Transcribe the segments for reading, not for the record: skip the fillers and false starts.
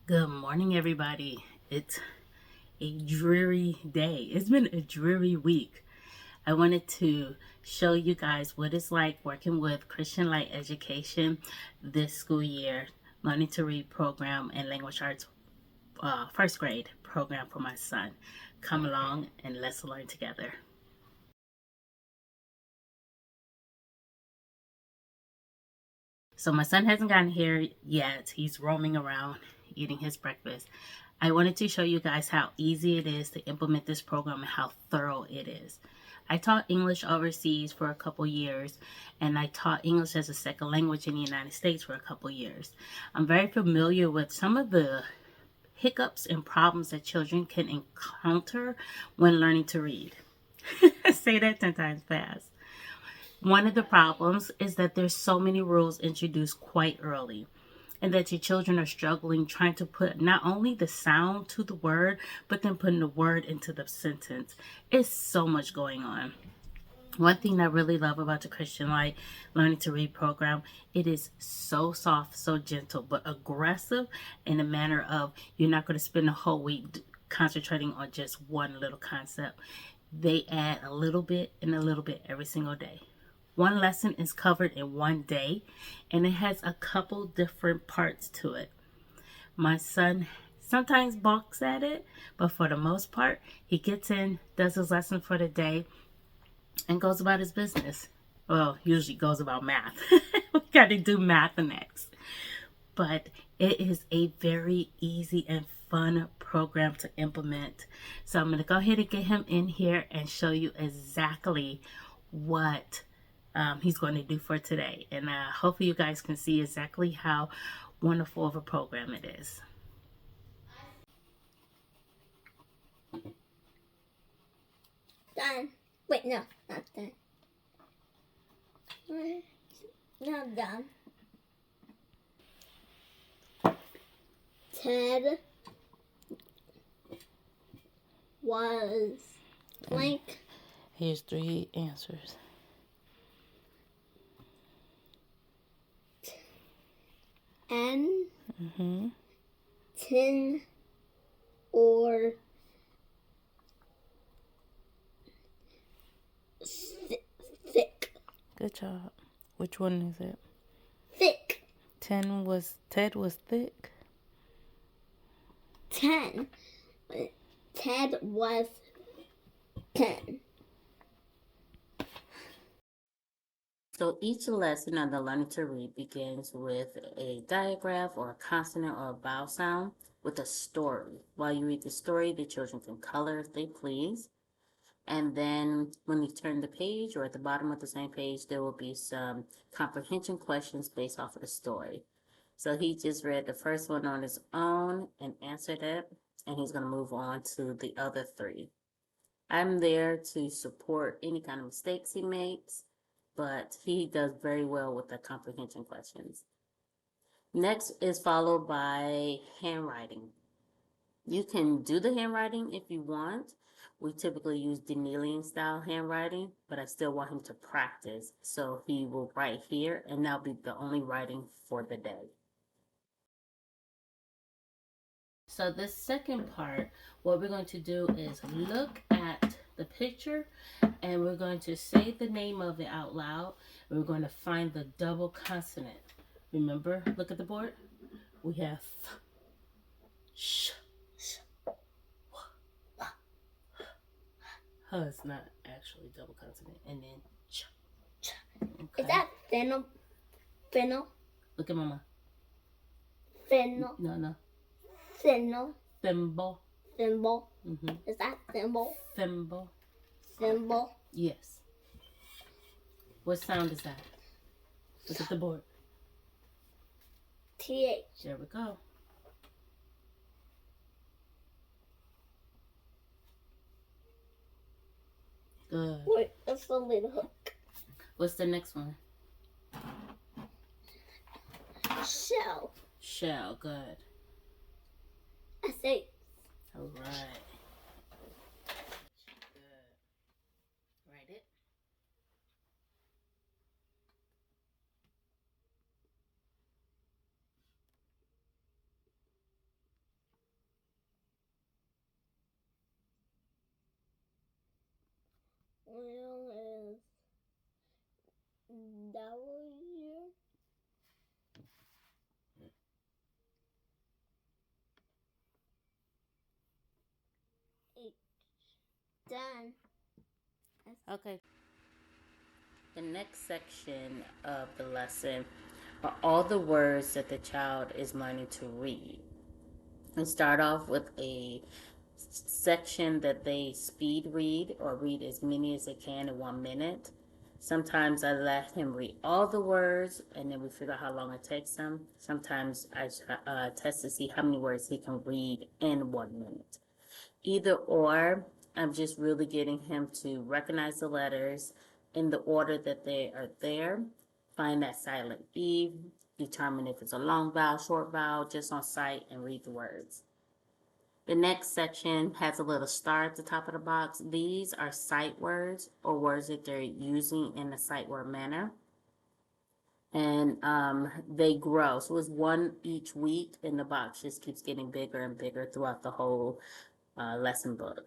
Good morning, everybody. It's a dreary day. It's been a dreary week. I wanted to show you guys what it's like working with Christian Light Education this school year, learning to read program and language arts first grade program for my son. Come along and let's learn together. So my son hasn't gotten here yet. He's roaming around eating his breakfast. I wanted to show you guys how easy it is to implement this program and how thorough it is. I taught English overseas for a couple years, and I taught English as a second language in the United States for a couple years. I'm very familiar with some of the hiccups and problems that children can encounter when learning to read. Say that 10 times fast. One of the problems is that there's so many rules introduced quite early, and that your children are struggling trying to put not only the sound to the word, but then putting the word into the sentence. It's so much going on. One thing I really love about the Christian Light Learning to Read program, it is so soft, so gentle, but aggressive in a manner of you're not going to spend a whole week concentrating on just one little concept. They add a little bit and a little bit every single day. One lesson is covered in one day, and it has a couple different parts to it. My son sometimes balks at it, but for the most part, he gets in, does his lesson for the day, and goes about his business. Well, usually goes about math. We got to do math next. But it is a very easy and fun program to implement. So I'm going to go ahead and get him in here and show you exactly what he's going to do for today. And hopefully you guys can see exactly how wonderful of a program it is. Done. Wait, no, not done. Not done. Ted was blank. Here's 3 answers. 10, 10 or thick. Good job. Which one is it? Thick. Ted was thick. 10. Ted was 10. So each lesson on the Learning to Read begins with a diagram or a consonant or a vowel sound with a story. While you read the story, the children can color if they please. And then when you turn the page or at the bottom of the same page, there will be some comprehension questions based off of the story. So he just read the first one on his own and answered it, and he's going to move on to the other 3. I'm there to support any kind of mistakes he makes, but he does very well with the comprehension questions. Next is followed by handwriting. You can do the handwriting if you want. We typically use Denelian style handwriting, but I still want him to practice. So he will write here, and that'll be the only writing for the day. So this second part, what we're going to do is look at the picture, and we're going to say the name of it out loud. And we're going to find the double consonant. Remember, look at the board. We have sh. It's not actually double consonant. And then ch. Okay. Is that fennel? Fennel? Look at mama. Fennel. No. Fennel. Thimble. Thimble. Is that thimble? Thimble. Thimble. Yes. What sound is that? Look at the board. TH. There we go. Good. Wait, that's the little hook. What's the next one? Shell. Shell. Good. I say. All right. Good. Write it. Well, is W. H. Done. Okay. The next section of the lesson are all the words that the child is learning to read. We start off with a section that they speed read or read as many as they can in 1 minute. Sometimes I let him read all the words and then we figure out how long it takes him. Sometimes I test to see how many words he can read in 1 minute. Either or, I'm just really getting him to recognize the letters in the order that they are there, find that silent E, determine if it's a long vowel, short vowel, just on sight, and read the words. The next section has a little star at the top of the box. These are sight words or words that they're using in a sight word manner. And they grow. So it's one each week, and the box just keeps getting bigger and bigger throughout the whole lesson book.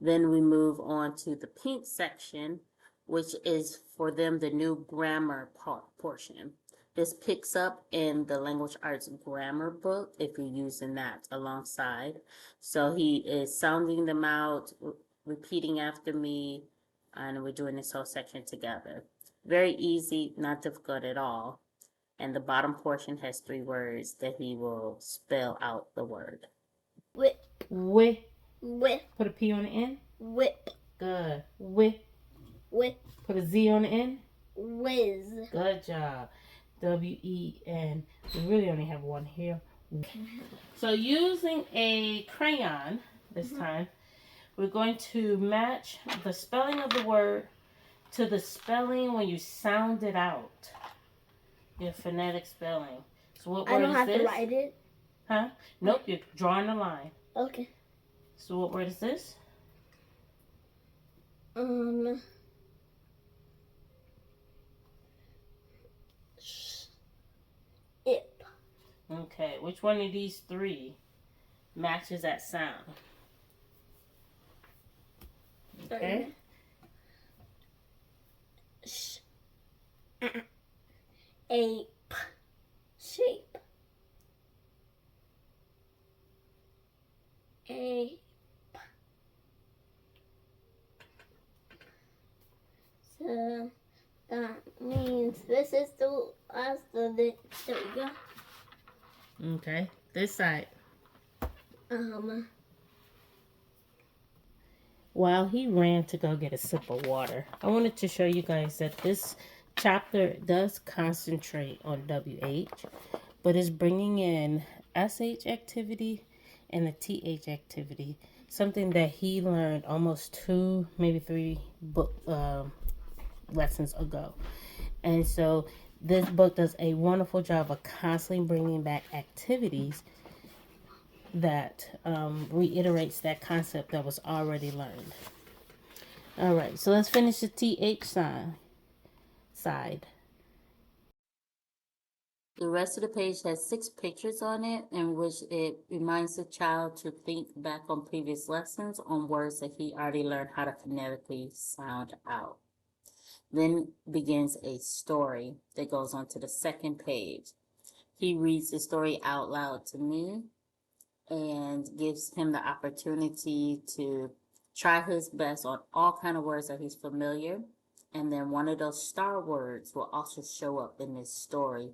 Then we move on to the pink section, which is for them the new grammar portion. This picks up in the language arts grammar book if you're using that alongside. So he is sounding them out, repeating after me, and we're doing this whole section together. Very easy, not difficult at all. And the bottom portion has 3 words that he will spell out the word. Whip. Whip. Whip. Put a P on the end. Whip. Good. Whip. Whip. Put a Z on the end. Whiz. Good job. W-E-N. We really only have one here. So using a crayon this time, we're going to match the spelling of the word to the spelling when you sound it out. Your phonetic spelling. So what I word don't is have this? to write it. Huh? Nope, you're drawing a line. Okay. So what word is this? Ip. Okay, which one of these 3 matches that sound? Okay. Ape. Shape. Ape. So that means this is the last of it. There we go. Okay, this side. While he ran to go get a sip of water, I wanted to show you guys that this chapter does concentrate on WH, but is bringing in SH activity and the TH activity, something that he learned almost 2, maybe 3 book lessons ago. And so this book does a wonderful job of constantly bringing back activities that reiterates that concept that was already learned. All right, so let's finish the TH side. The rest of the page has 6 pictures on it in which it reminds the child to think back on previous lessons on words that he already learned how to phonetically sound out. Then begins a story that goes on to the second page. He reads the story out loud to me and gives him the opportunity to try his best on all kind of words that he's familiar. And then one of those star words will also show up in this story,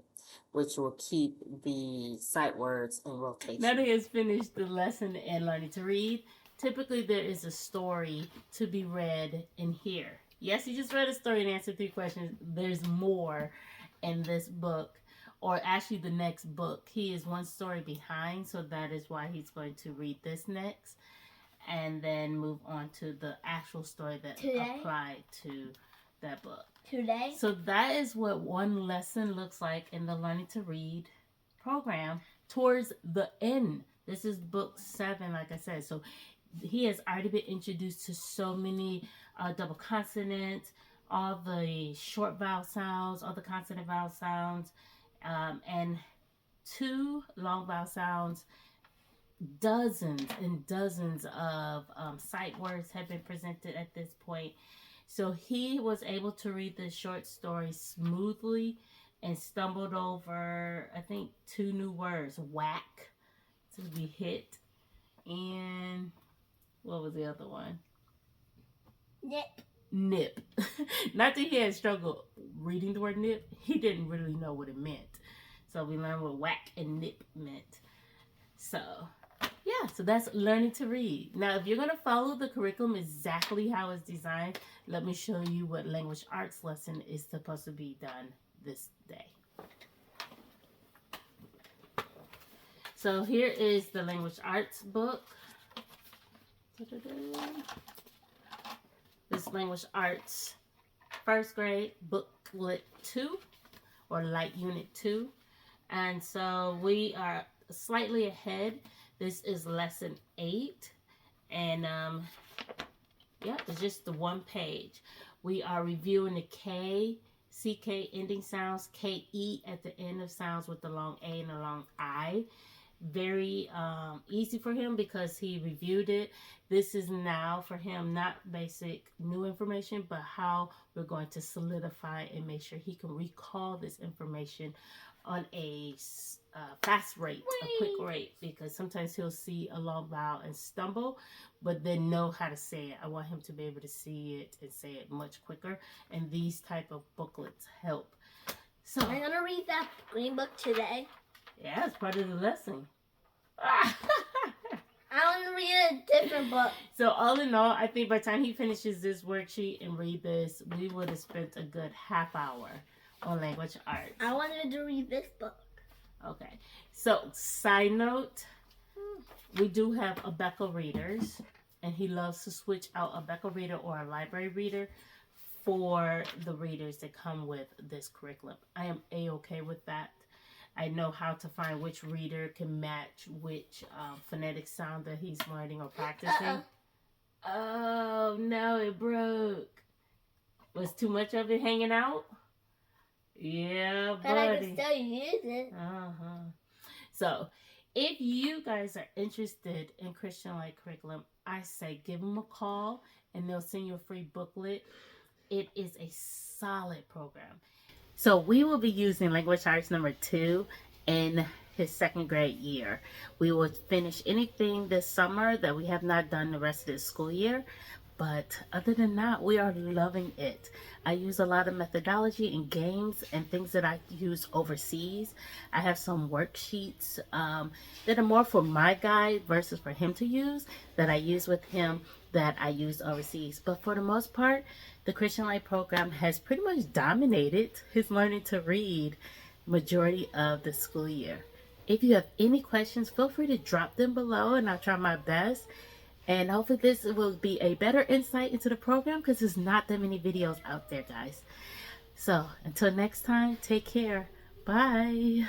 which will keep the sight words in rotation. Now that he has finished the lesson and learning to read, typically there is a story to be read in here. Yes, he just read a story and answered 3 questions. There's more in this book, or actually the next book. He is 1 story behind, so that is why he's going to read this next and then move on to the actual story that applied to that book. Today. So that is what 1 lesson looks like in the Learning to Read program towards the end. This is book 7, like I said. So he has already been introduced to so many double consonants, all the short vowel sounds, all the consonant vowel sounds, and 2 long vowel sounds. Dozens and dozens of sight words have been presented at this point. So he was able to read the short story smoothly and stumbled over, I think, 2 new words: whack, to be hit, and what was the other one? Nip. Nip. Not that he had struggled reading the word nip, he didn't really know what it meant. So we learned what whack and nip meant. So yeah, so that's learning to read. Now, if you're going to follow the curriculum exactly how it's designed, let me show you what language arts lesson is supposed to be done this day. So here is the language arts book. This language arts first grade booklet 2 or light unit 2. And so we are slightly ahead. This is lesson 8. And yeah, it's just the one page. We are reviewing the K, CK ending sounds, KE at the end of sounds with the long A and the long I. Very easy for him because he reviewed it. This is now for him not basic new information, but how we're going to solidify and make sure he can recall this information on a fast rate, a quick rate, because sometimes he'll see a long vowel and stumble, but then know how to say it. I want him to be able to see it and say it much quicker, and these type of booklets help. So I'm gonna read that green book today. Yeah, it's part of the lesson. I want to read a different book. So all in all, I think by the time he finishes this worksheet and read this, we would have spent a good half hour on language arts. I wanted to read this book. Okay. So side note, we do have Abeka readers, and he loves to switch out a Abeka reader or a library reader for the readers that come with this curriculum. I am A-okay with that. I know how to find which reader can match which phonetic sound that he's learning or practicing. Oh, no, it broke. Was too much of it hanging out? Yeah, buddy. But I can still use it. So, if you guys are interested in Christian Light Curriculum, I say give them a call and they'll send you a free booklet. It is a solid program. So we will be using language arts number 2 in his 2nd grade year. We will finish anything this summer that we have not done the rest of the school year. But other than that, we are loving it. I use a lot of methodology and games and things that I use overseas. I have some worksheets that are more for my guide versus for him to use that I use with him that I use overseas. But for the most part, the Christian Light program has pretty much dominated his learning to read majority of the school year. If you have any questions, feel free to drop them below and I'll try my best. And hopefully this will be a better insight into the program because there's not that many videos out there, guys. So until next time, take care. Bye.